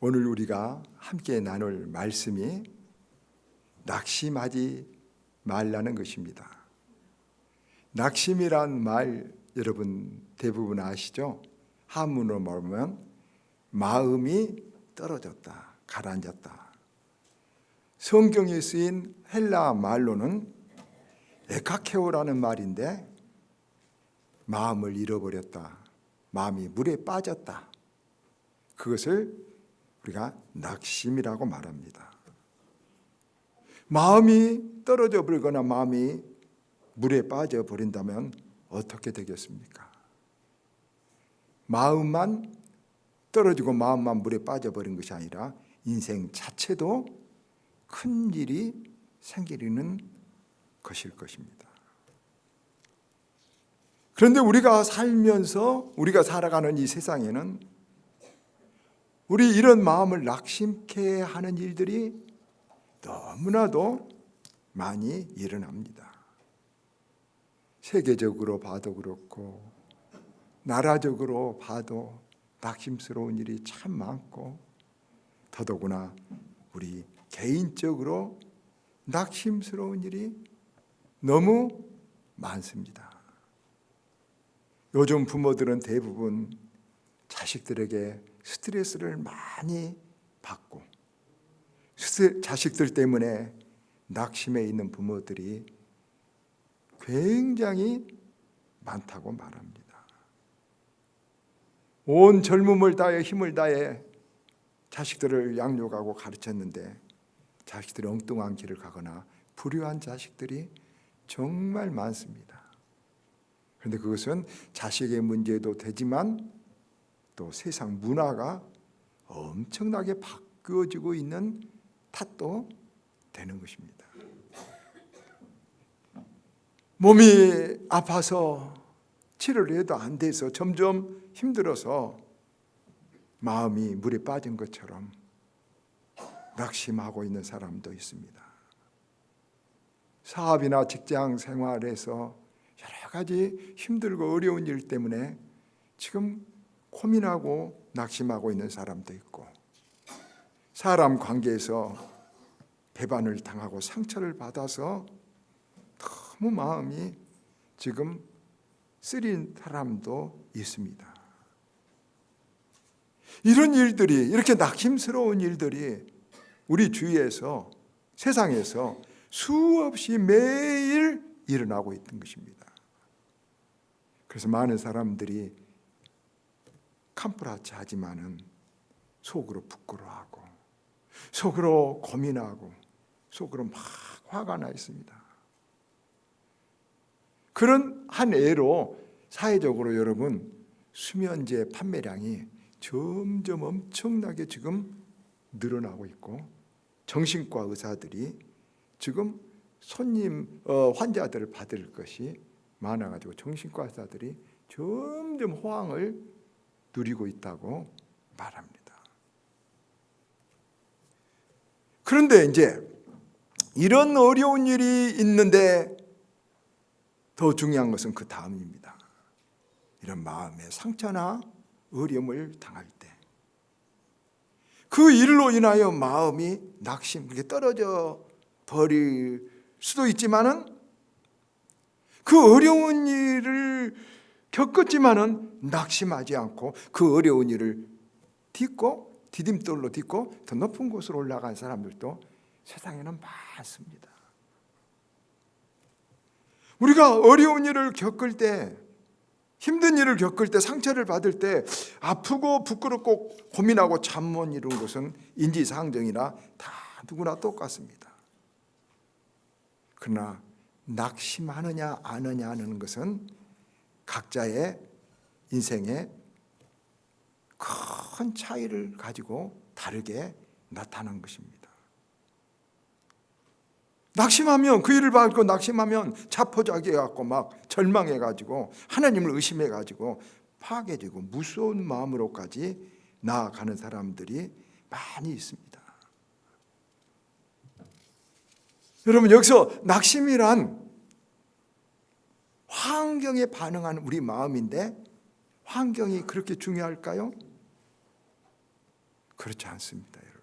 오늘 우리가 함께 나눌 말씀이 낙심하지 말라는 것입니다. 낙심이란 말 여러분 대부분 아시죠? 한문으로 말하면 마음이 떨어졌다, 가라앉았다. 성경에 쓰인 헬라 말로는 에카케오라는 말인데 마음을 잃어버렸다, 마음이 물에 빠졌다. 그것을 우리가 낙심이라고 말합니다. 마음이 떨어져 버리거나 마음이 물에 빠져 버린다면 어떻게 되겠습니까? 마음만 떨어지고 마음만 물에 빠져버린 것이 아니라 인생 자체도 큰 일이 생기는 것일 것입니다. 그런데 우리가 살면서 우리가 살아가는 이 세상에는 우리 이런 마음을 낙심케 하는 일들이 너무나도 많이 일어납니다. 세계적으로 봐도 그렇고 나라적으로 봐도 낙심스러운 일이 참 많고 더더구나 우리 개인적으로 낙심스러운 일이 너무 많습니다. 요즘 부모들은 대부분 자식들에게 스트레스를 많이 받고 자식들 때문에 낙심해 있는 부모들이 굉장히 많다고 말합니다. 온 젊음을 다해 힘을 다해 자식들을 양육하고 가르쳤는데 자식들이 엉뚱한 길을 가거나 불효한 자식들이 정말 많습니다. 그런데 그것은 자식의 문제도 되지만 또 세상 문화가 엄청나게 바뀌어지고 있는 탓도 되는 것입니다. 몸이 아파서 치료를 해도 안 돼서 점점 힘들어서 마음이 물에 빠진 것처럼 낙심하고 있는 사람도 있습니다. 사업이나 직장 생활에서 여러 가지 힘들고 어려운 일 때문에 지금 고민하고 낙심하고 있는 사람도 있고, 사람 관계에서 배반을 당하고 상처를 받아서 너무 마음이 지금 쓰린 사람도 있습니다. 이런 일들이, 이렇게 낙심스러운 일들이 우리 주위에서, 세상에서 수없이 매일 일어나고 있는 것입니다. 그래서 많은 사람들이 캄프라치 하지만은 속으로 부끄러워하고 속으로 고민하고 속으로 막 화가 나 있습니다. 그런 한 예로 사회적으로 여러분 수면제 판매량이 점점 엄청나게 지금 늘어나고 있고 정신과 의사들이 지금 환자들을 받을 것이 많아가지고 정신과 의사들이 점점 호황을 누리고 있다고 말합니다. 그런데 이제 이런 어려운 일이 있는데 더 중요한 것은 그 다음입니다. 이런 마음의 상처나 어려움을 당할 때 그 일로 인하여 마음이 그렇게 떨어져 버릴 수도 있지만은 그 어려운 일을 겪었지만은 낙심하지 않고 그 어려운 일을 디딤돌로 딛고 더 높은 곳으로 올라간 사람들도 세상에는 많습니다. 우리가 어려운 일을 겪을 때, 힘든 일을 겪을 때, 상처를 받을 때 아프고 부끄럽고 고민하고 잠 못 이루는 것은 인지상정이나 다 누구나 똑같습니다. 그러나 낙심하느냐 안 하느냐 하는 것은 각자의 인생에 큰 차이를 가지고 다르게 나타난 것입니다. 낙심하면, 그 일을 받고 낙심하면 자포자기해갖고 막 절망해가지고 하나님을 의심해가지고 파괴되고 무서운 마음으로까지 나아가는 사람들이 많이 있습니다. 여러분, 여기서 낙심이란 환경에 반응하는 우리 마음인데 환경이 그렇게 중요할까요? 그렇지 않습니다, 여러분.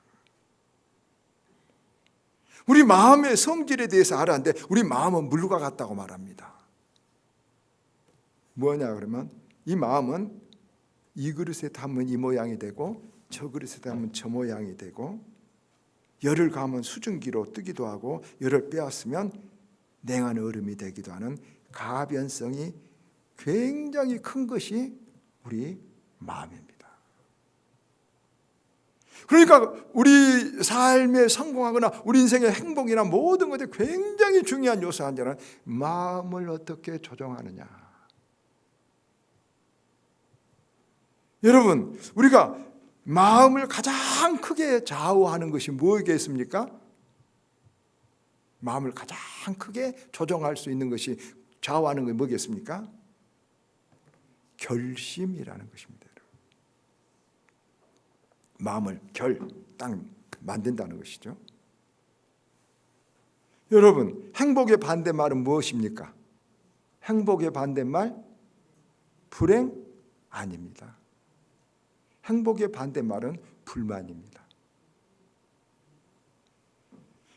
우리 마음의 성질에 대해서 알았는데 우리 마음은 물과 같다고 말합니다. 뭐냐 그러면 이 마음은 이 그릇에 담으면 이 모양이 되고 저 그릇에 담으면 저 모양이 되고 열을 가하면 수증기로 뜨기도 하고 열을 빼앗으면 냉한 얼음이 되기도 하는 가변성이 굉장히 큰 것이 우리 마음입니다. 그러니까 우리 삶에 성공하거나 우리 인생의 행복이나 모든 것에 굉장히 중요한 요소 하나는 마음을 어떻게 조정하느냐. 여러분, 우리가 마음을 가장 크게 좌우하는 것이 뭐겠습니까? 마음을 가장 크게 조정할 수 있는 것이 좌우하는 것이 뭐겠습니까? 결심이라는 것입니다. 마음을 딱 만든다는 것이죠. 여러분, 행복의 반대말은 무엇입니까? 행복의 반대말 불행 아닙니다. 행복의 반대말은 불만입니다.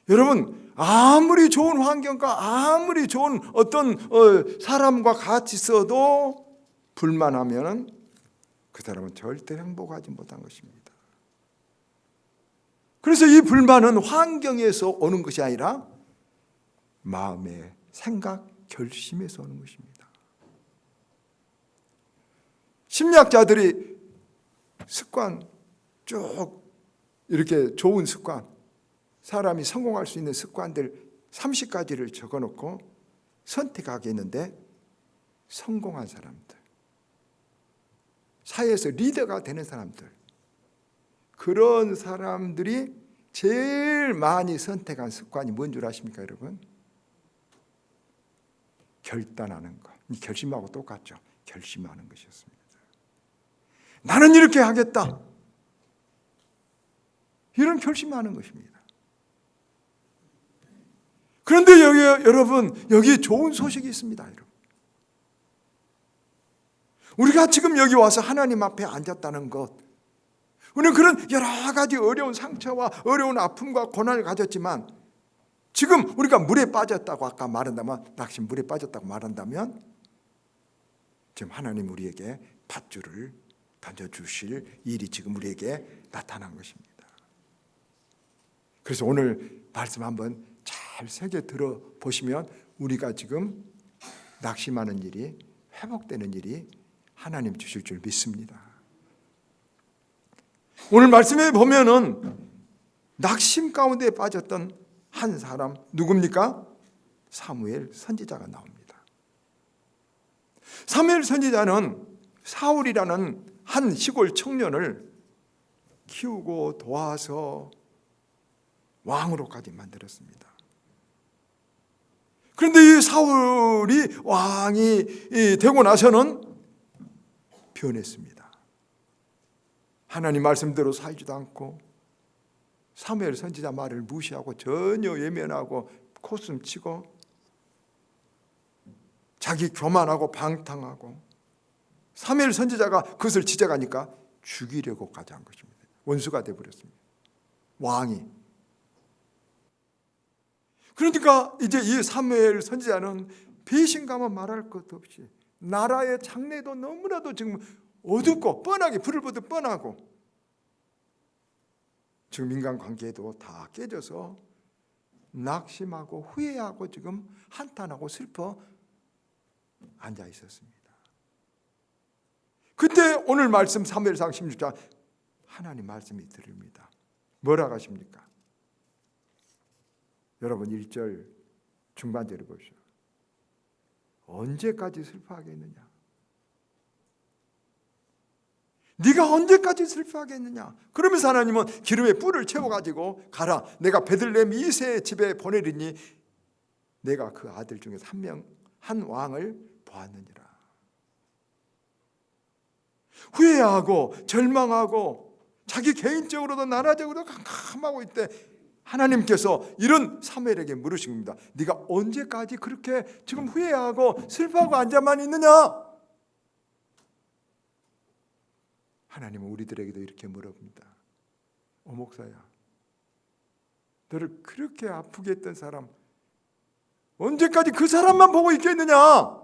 여러분, 아무리 좋은 환경과 아무리 좋은 어떤 사람과 같이 있어도 불만하면 그 사람은 절대 행복하지 못한 것입니다. 그래서 이 불만은 환경에서 오는 것이 아니라 마음의 생각, 결심에서 오는 것입니다. 심리학자들이 습관 쭉 이렇게 좋은 습관, 사람이 성공할 수 있는 습관들 30가지를 적어놓고 선택하게 했는데 성공한 사람들, 사회에서 리더가 되는 사람들, 그런 사람들이 제일 많이 선택한 습관이 뭔 줄 아십니까, 여러분? 결단하는 것. 결심하고 똑같죠. 결심하는 것이었습니다. 나는 이렇게 하겠다. 이런 결심하는 것입니다. 그런데 여러분, 여기 좋은 소식이 있습니다, 여러분. 우리가 지금 여기 와서 하나님 앞에 앉았다는 것, 우리는 그런 여러 가지 어려운 상처와 어려운 아픔과 고난을 가졌지만 지금 우리가 물에 빠졌다고 아까 말한다면, 낚시 물에 빠졌다고 말한다면 지금 하나님 우리에게 밧줄을 던져주실 일이 지금 우리에게 나타난 것입니다. 그래서 오늘 말씀 한번 잘 새겨 들어보시면 우리가 지금 낙심하는 일이, 회복되는 일이 하나님 주실 줄 믿습니다. 오늘 말씀에 보면은 낙심 가운데 빠졌던 한 사람, 누굽니까? 사무엘 선지자가 나옵니다. 사무엘 선지자는 사울이라는 한 시골 청년을 키우고 도와서 왕으로까지 만들었습니다. 그런데 이 사울이 왕이 되고 나서는 변했습니다. 하나님 말씀대로 살지도 않고 사무엘 선지자 말을 무시하고 전혀 외면하고 코숨치고 자기 교만하고 방탕하고, 사무엘 선지자가 그것을 지적하니까 죽이려고까지 한 것입니다. 원수가 되어버렸습니다, 왕이. 그러니까 이제 이 사무엘 선지자는 배신감은 말할 것도 없이 나라의 장래도 너무나도 지금 어둡고 뻔하게 불을 보듯 뻔하고 지금 인간관계도 다 깨져서 낙심하고 후회하고 지금 한탄하고 슬퍼 앉아 있었습니다. 그때 오늘 말씀 사무엘상 16장 하나님 말씀이 들립니다. 뭐라고 하십니까? 여러분 1절 중반절을 보십시오. 언제까지 슬퍼하겠느냐? 네가 언제까지 슬퍼하겠느냐? 그러면서 하나님은 기름에 뿔을 채워가지고 가라, 내가 베들레헴 이새의 집에 보내리니 내가 그 아들 중에서 한 왕을 보았느니라. 후회하고 절망하고 자기 개인적으로도 나라적으로도 캄캄하고 있대 하나님께서 이런 사무엘에게 물으신 겁니다. 네가 언제까지 그렇게 지금 후회하고 슬퍼하고 앉아만 있느냐? 하나님은 우리들에게도 이렇게 물어봅니다. 목사야, 너를 그렇게 아프게 했던 사람 언제까지 그 사람만 보고 있겠느냐?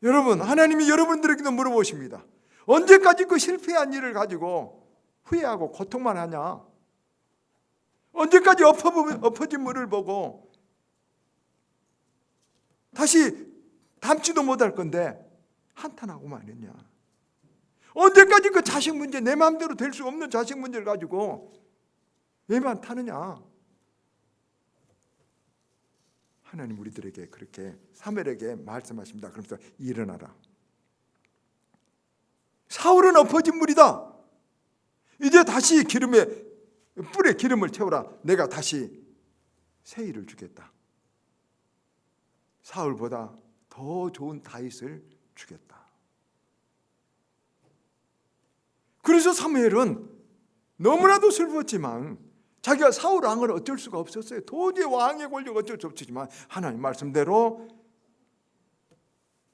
여러분, 하나님이 여러분들에게도 물어보십니다. 언제까지 그 실패한 일을 가지고 후회하고 고통만 하냐? 언제까지 엎어진 물을 보고 다시 담지도 못할 건데 한탄하고만 있냐? 언제까지 그 자식 문제, 내 마음대로 될 수 없는 자식 문제를 가지고 왜만 타느냐? 하나님 우리들에게 그렇게 사무엘에게 말씀하십니다. 그러면서 일어나라. 사울은 엎어진 물이다. 이제 다시 뿔에 기름을 채워라. 내가 다시 새 일을 주겠다. 사울보다 더 좋은 다윗을 주겠다. 그래서 사무엘은 너무나도 슬펐지만 자기가 사울 왕을 어쩔 수가 없었어요. 도저히 왕의 권력 어쩔 수 없지만 하나님 말씀대로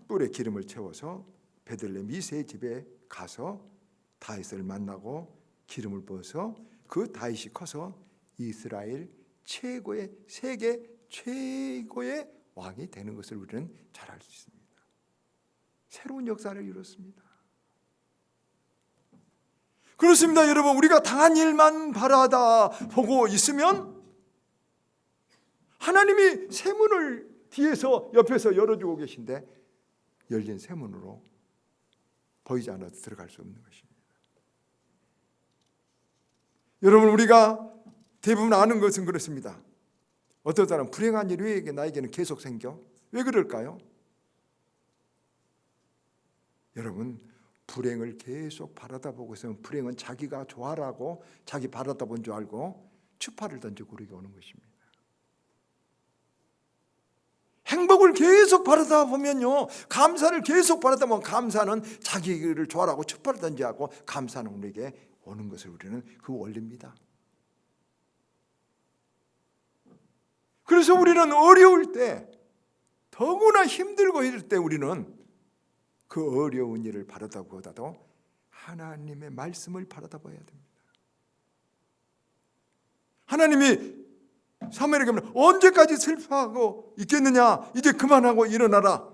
뿔에 기름을 채워서 베들레헴 이새의 집에 가서 다윗을 만나고 기름을 부어서 그 다윗이 커서 이스라엘 최고의, 세계 최고의 왕이 되는 것을 우리는 잘 알 수 있습니다. 새로운 역사를 이뤘습니다. 그렇습니다. 여러분, 우리가 당한 일만 바라다 보고 있으면 하나님이 새 문을 뒤에서 옆에서 열어주고 계신데 열린 새 문으로 보이지 않아도 들어갈 수 없는 것입니다. 여러분, 우리가 대부분 아는 것은 그렇습니다. 어떤 사람은 불행한 일이 왜 나에게는 계속 생겨? 왜 그럴까요? 여러분, 불행을 계속 바라다 보고 있으면 불행은 자기가 좋아라고 자기 바라다 본 줄 알고 추파를 던지고 우리에게 오는 것입니다. 행복을 계속 바라다 보면요, 감사를 계속 바라다 보면 감사는 자기를 좋아라고 추파를 던지고 감사는 우리에게 오는 것을 우리는 그 원리입니다. 그래서 우리는 어려울 때, 더구나 힘들고 이럴 때 우리는 그 어려운 일을 바라다보다도 하나님의 말씀을 바라다봐야 됩니다. 하나님이 사무엘에게 언제까지 슬퍼하고 있겠느냐? 이제 그만하고 일어나라.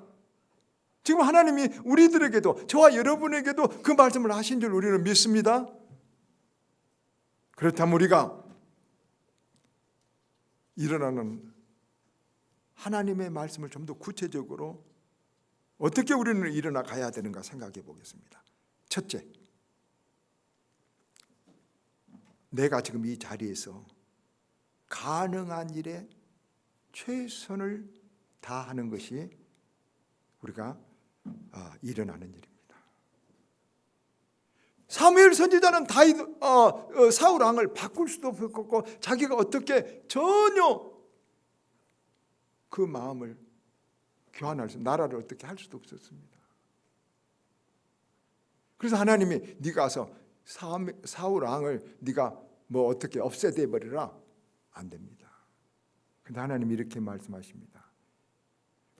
지금 하나님이 우리들에게도, 저와 여러분에게도 그 말씀을 하신 줄 우리는 믿습니다. 그렇다면 우리가 일어나는 하나님의 말씀을 좀 더 구체적으로 어떻게 우리는 일어나 가야 되는가 생각해 보겠습니다. 첫째, 내가 지금 이 자리에서 가능한 일에 최선을 다하는 것이 우리가 일어나는 일입니다. 사무엘 선지자는 사울 왕을 바꿀 수도 없었고 자기가 어떻게 전혀 그 마음을 교환할 수, 나라를 어떻게 할 수도 없었습니다. 그래서 하나님이 네가 가서 사울 왕을 네가 뭐 어떻게 없애대 버리라, 안 됩니다. 근데 하나님이 이렇게 말씀하십니다.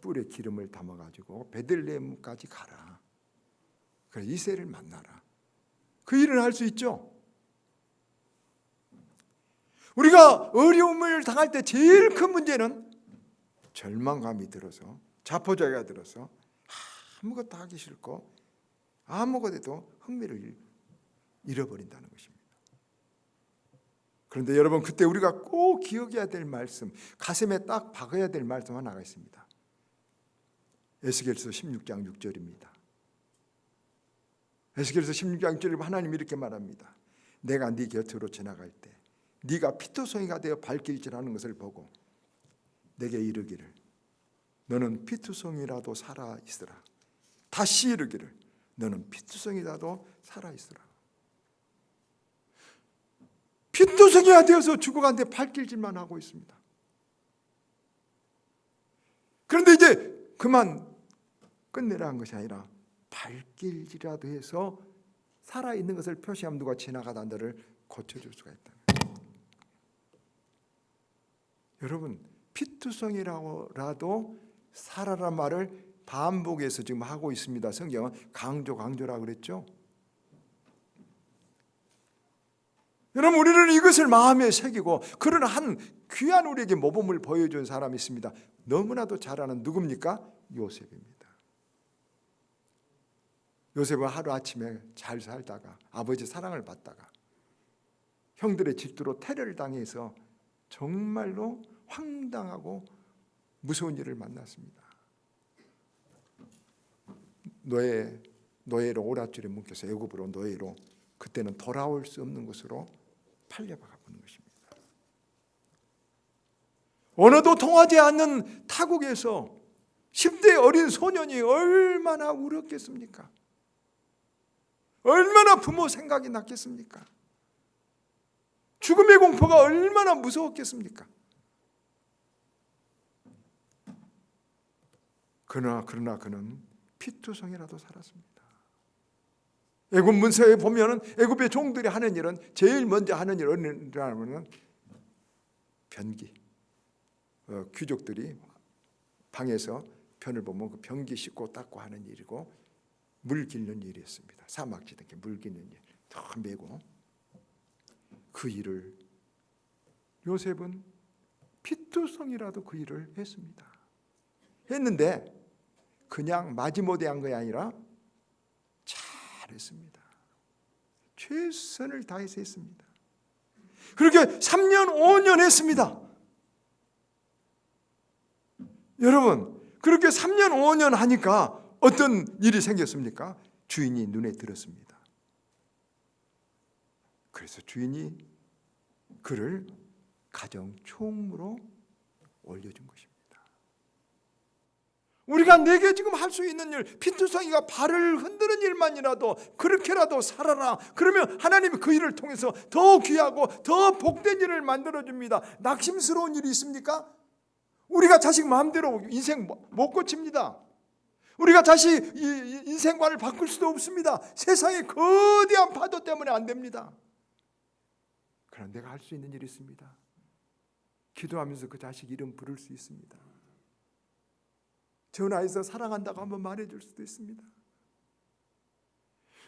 뿔에 기름을 담아 가지고 베들레헴까지 가라. 그래, 이새를 만나라. 그 일을 할 수 있죠. 우리가 어려움을 당할 때 제일 큰 문제는 절망감이 들어서, 자포자기가 들어서 아무것도 하기 싫고 아무것도 해도 흥미를 잃어버린다는 것입니다. 그런데 여러분, 그때 우리가 꼭 기억해야 될 말씀, 가슴에 딱 박아야 될 말씀 하나가 있습니다. 에스겔서 16장 6절입니다. 에스겔서 16장 6절에 하나님이 이렇게 말합니다. 내가 네 곁으로 지나갈 때 네가 피투성이가 되어 발길질하는 것을 보고 내게 이르기를 너는 피투성이라도 살아 있으라. 다시 이르기를 너는 피투성이라도 살아 있으라. 피투성이가 되어서 죽어가는데 발길질만 하고 있습니다. 그런데 이제 그만 끝내라는 것이 아니라 발길질이라도 해서 살아있는 것을 표시하면 누가 지나가다 너를 고쳐줄 수가 있다. 여러분, 피투성이라도 살아란 말을 반복해서 지금 하고 있습니다. 성경은 강조라고 그랬죠. 여러분, 우리는 이것을 마음에 새기고 그런 한 귀한 우리에게 모범을 보여준 사람이 있습니다. 너무나도 잘 아는 누굽니까? 요셉입니다. 요셉은 하루아침에 잘 살다가 아버지 사랑을 받다가 형들의 질투로 테러를 당해서 정말로 황당하고 무서운 일을 만났습니다. 노예로 오랏줄에 묶여서 애굽으로 노예로, 그때는 돌아올 수 없는 곳으로 팔려가 보는 것입니다. 언어도 통하지 않는 타국에서 10대 어린 소년이 얼마나 울었겠습니까? 얼마나 부모 생각이 났겠습니까? 죽음의 공포가 얼마나 무서웠겠습니까? 그러나 그는 피투성이라도 살았습니다. 애굽 문서에 보면은 애굽의 종들이 하는 일은 제일 먼저 하는 일은 변기. 귀족들이 방에서 편을 보면 그 변기 씻고 닦고 하는 일이고, 물 기르는 일이었습니다. 사막지대 물 기르는 일, 더 메고 그 일을 요셉은 피투성이라도 그 일을 했습니다. 했는데 그냥 마지못해한 것이 아니라 잘했습니다. 최선을 다해서 했습니다. 그렇게 3년 5년 했습니다. 여러분, 그렇게 3년 5년 하니까 어떤 일이 생겼습니까? 주인이 눈에 들었습니다. 그래서 주인이 그를 가정 총무로 올려준 것입니다. 우리가 내게 지금 할 수 있는 일, 피투성이가 발을 흔드는 일만이라도 그렇게라도 살아라. 그러면 하나님이 그 일을 통해서 더 귀하고 더 복된 일을 만들어줍니다. 낙심스러운 일이 있습니까? 우리가 자식 마음대로 인생 못 고칩니다. 우리가 자식 인생관을 바꿀 수도 없습니다. 세상의 거대한 파도 때문에 안 됩니다. 그러나 내가 할 수 있는 일이 있습니다. 기도하면서 그 자식 이름 부를 수 있습니다. 전화해서 사랑한다고 한번 말해줄 수도 있습니다.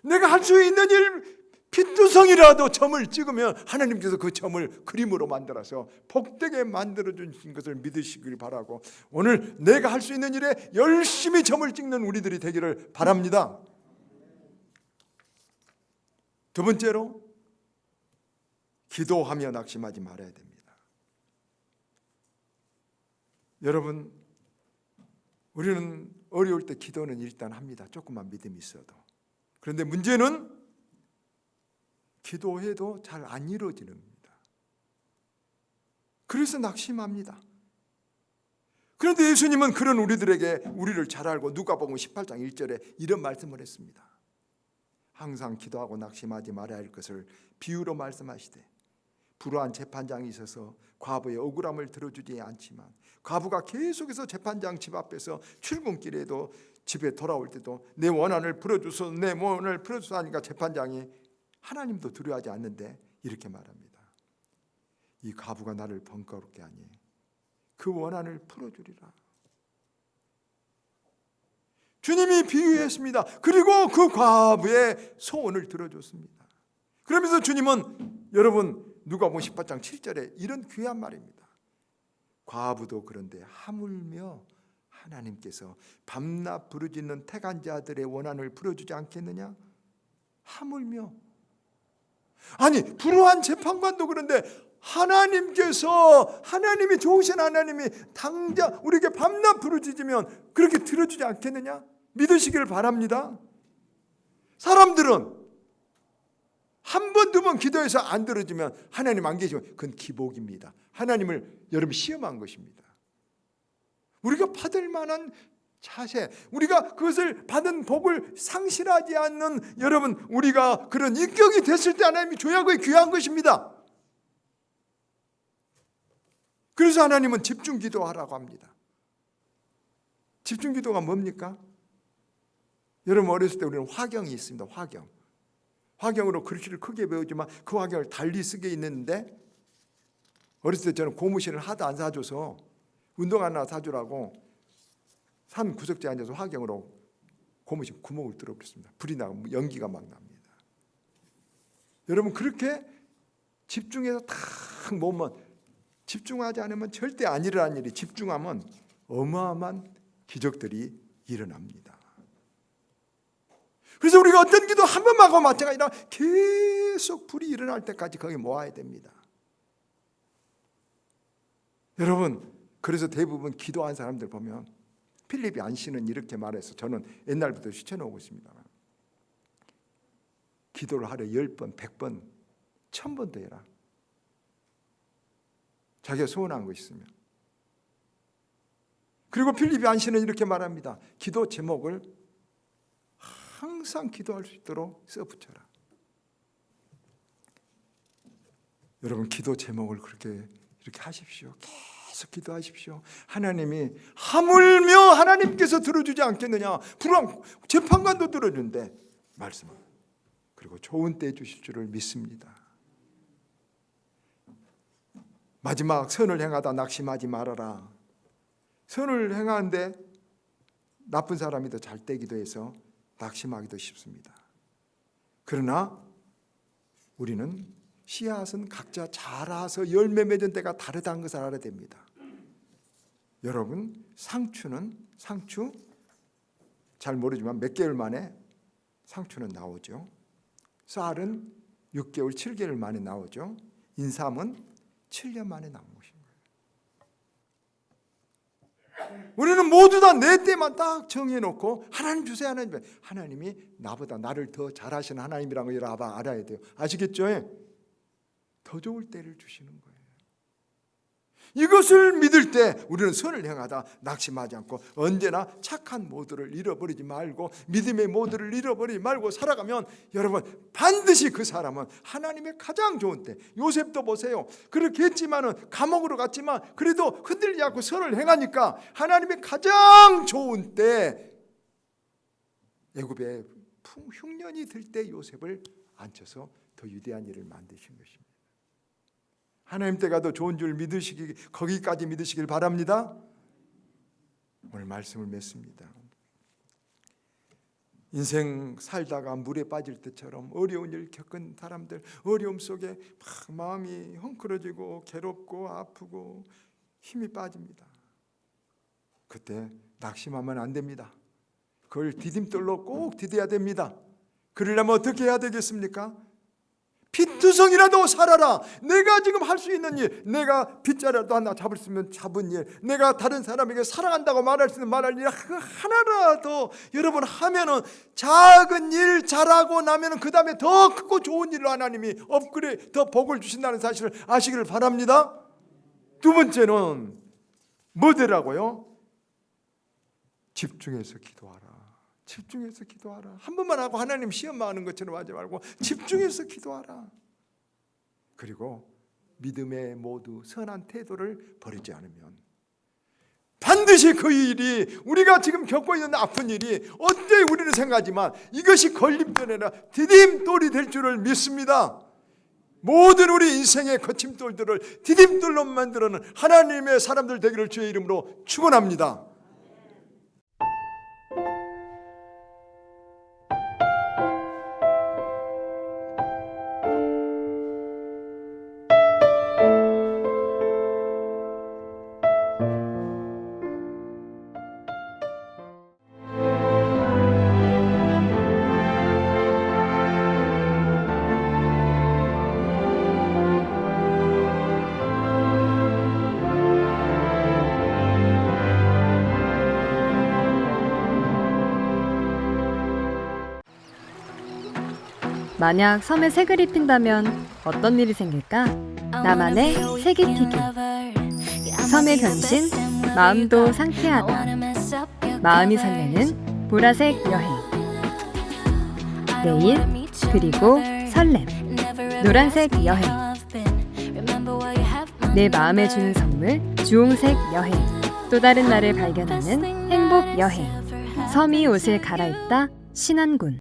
내가 할 수 있는 일, 피투성이라도 점을 찍으면 하나님께서 그 점을 그림으로 만들어서 복되게 만들어주신 것을 믿으시길 바라고, 오늘 내가 할 수 있는 일에 열심히 점을 찍는 우리들이 되기를 바랍니다. 두 번째로, 기도하며 낙심하지 말아야 됩니다. 여러분, 우리는 어려울 때 기도는 일단 합니다. 조금만 믿음이 있어도. 그런데 문제는 기도해도 잘 안 이루어지는 겁니다. 그래서 낙심합니다. 그런데 예수님은 그런 우리를 잘 알고 누가복음 18장 1절에 이런 말씀을 했습니다. 항상 기도하고 낙심하지 말아야 할 것을 비유로 말씀하시되, 불우한 재판장이 있어서 과부의 억울함을 들어주지 않지만 과부가 계속해서 재판장 집 앞에서 출근길에도 집에 돌아올 때도 내 원한을 풀어주소, 내 원한을 풀어주소 하니까 재판장이 하나님도 두려워하지 않는데 이렇게 말합니다. 이 과부가 나를 번거롭게 하니 그 원한을 풀어주리라. 주님이 비유했습니다. 그리고 그 과부의 소원을 들어줬습니다. 그러면서 주님은, 여러분, 누가복음 18장 7절에 이런 귀한 말입니다. 과부도 그런데 하물며 하나님께서 밤낮 부르짖는 태간자들의 원한을 풀어주지 않겠느냐? 하물며. 아니, 불우한 재판관도 그런데 하나님이 좋으신 하나님이 당장 우리에게 밤낮 부르짖으면 그렇게 들어주지 않겠느냐? 믿으시기를 바랍니다. 사람들은 한 번, 두 번 기도해서 안 들어주면, 하나님 안 계시면 그건 기복입니다. 하나님을 여러분 시험한 것입니다. 우리가 받을 만한 자세, 우리가 그것을 받은 복을 상실하지 않는, 여러분, 우리가 그런 인격이 됐을 때 하나님이 줘야 그게 귀한 것입니다. 그래서 하나님은 집중 기도하라고 합니다. 집중 기도가 뭡니까? 여러분, 어렸을 때 우리는 화경이 있습니다. 화경으로 글씨를 크게 배우지만 그 화경을 달리 쓰게 있는데, 어렸을 때 저는 고무신을 하도 안 사줘서 운동 하나 사주라고 산 구석지에 앉아서 화경으로 고무신 구멍을 뚫어버렸습니다. 불이 나고 연기가 막 납니다. 여러분 그렇게 집중해서 탁 모으면, 집중하지 않으면 절대 안 일어난 일이 집중하면 어마어마한 기적들이 일어납니다. 그래서 우리가 어떤 기도 한 번만 하고 마찬가지라 계속 불이 일어날 때까지 거기 모아야 됩니다. 여러분 그래서 대부분 기도한 사람들 보면 필립 얀시는 이렇게 말해서 저는 옛날부터 추천하고 있습니다. 기도를 하루에 10번, 100번, 1000번도 해라. 자기가 소원한 거 있으면. 그리고 필립 얀시는 이렇게 말합니다. 기도 제목을 항상 기도할 수 있도록 써붙여라. 여러분 기도 제목을 이렇게 하십시오. 계속 기도하십시오. 하나님이 하물며 하나님께서 들어주지 않겠느냐. 불황 재판관도 들어준대 말씀을. 그리고 좋은 때 주실 줄을 믿습니다. 마지막 선을 행하다 낙심하지 말아라. 선을 행하는데 나쁜 사람이 더 잘 되기도 해서 낙심하기도 쉽습니다. 그러나 우리는 씨앗은 각자 자라서 열매 맺은 때가 다르다는 것을 알아야 됩니다. 여러분 상추 잘 모르지만 몇 개월 만에 상추는 나오죠. 쌀은 6개월, 7개월 만에 나오죠. 인삼은 7년 만에 나온 것입니다. 우리는 모두 다 내 때만 딱 정해놓고 하나님 주세요, 하나님. 하나님이 나보다 나를 더 잘하시는 하나님이라는 걸 알아야 돼요. 아시겠죠? 더 좋을 때를 주시는 거예요. 이것을 믿을 때 우리는 선을 행하다 낙심하지 않고 언제나 착한 모드를 잃어버리지 말고 믿음의 모드를 잃어버리지 말고 살아가면 여러분 반드시 그 사람은 하나님의 가장 좋은 때, 요셉도 보세요. 그렇게 했지만은 감옥으로 갔지만 그래도 흔들리지 않고 선을 행하니까 하나님의 가장 좋은 때, 애굽에 흉년이 들 때 요셉을 앉혀서 더 위대한 일을 만드신 것입니다. 하나님 때가 더 좋은 줄 거기까지 믿으시길 바랍니다. 오늘 말씀을 맺습니다. 인생 살다가 물에 빠질 때처럼 어려운 일 겪은 사람들, 어려움 속에 막 마음이 헝클어지고 괴롭고 아프고 힘이 빠집니다. 그때 낙심하면 안 됩니다. 그걸 디딤돌로 꼭 디뎌야 됩니다. 그러려면 어떻게 해야 되겠습니까? 핏투성이라도 살아라. 내가 지금 할 수 있는 일, 내가 빗자루라도 하나 잡을 수 있는 잡은 일, 내가 다른 사람에게 사랑한다고 말할 수 있는 말할 일 하나라도 여러분 하면은 작은 일 잘하고 나면은 그 다음에 더 크고 좋은 일로 하나님이 업그레이드 더 복을 주신다는 사실을 아시기를 바랍니다. 두 번째는 뭐더라고요? 집중해서 기도하라. 집중해서 기도하라. 한 번만 하고 하나님 시험하는 것처럼 하지 말고 집중해서 기도하라. 그리고 믿음의 모두 선한 태도를 버리지 않으면 반드시 그 일이, 우리가 지금 겪고 있는 아픈 일이 어때 우리는 생각하지만 이것이 걸림돌이 아니라 디딤돌이 될 줄을 믿습니다. 모든 우리 인생의 거침돌들을 디딤돌로 만들어는 하나님의 사람들 되기를 주의 이름으로 축원합니다. 만약 섬에 색을 입힌다면 어떤 일이 생길까? 나만의 색입히기. 섬의 변신, 마음도 상쾌하다. 마음이 설레는 보라색 여행. 내일, 그리고 설렘. 노란색 여행. 내 마음에 주는 선물, 주홍색 여행. 또 다른 나를 발견하는 행복 여행. 섬이 옷을 갈아입다 신안군.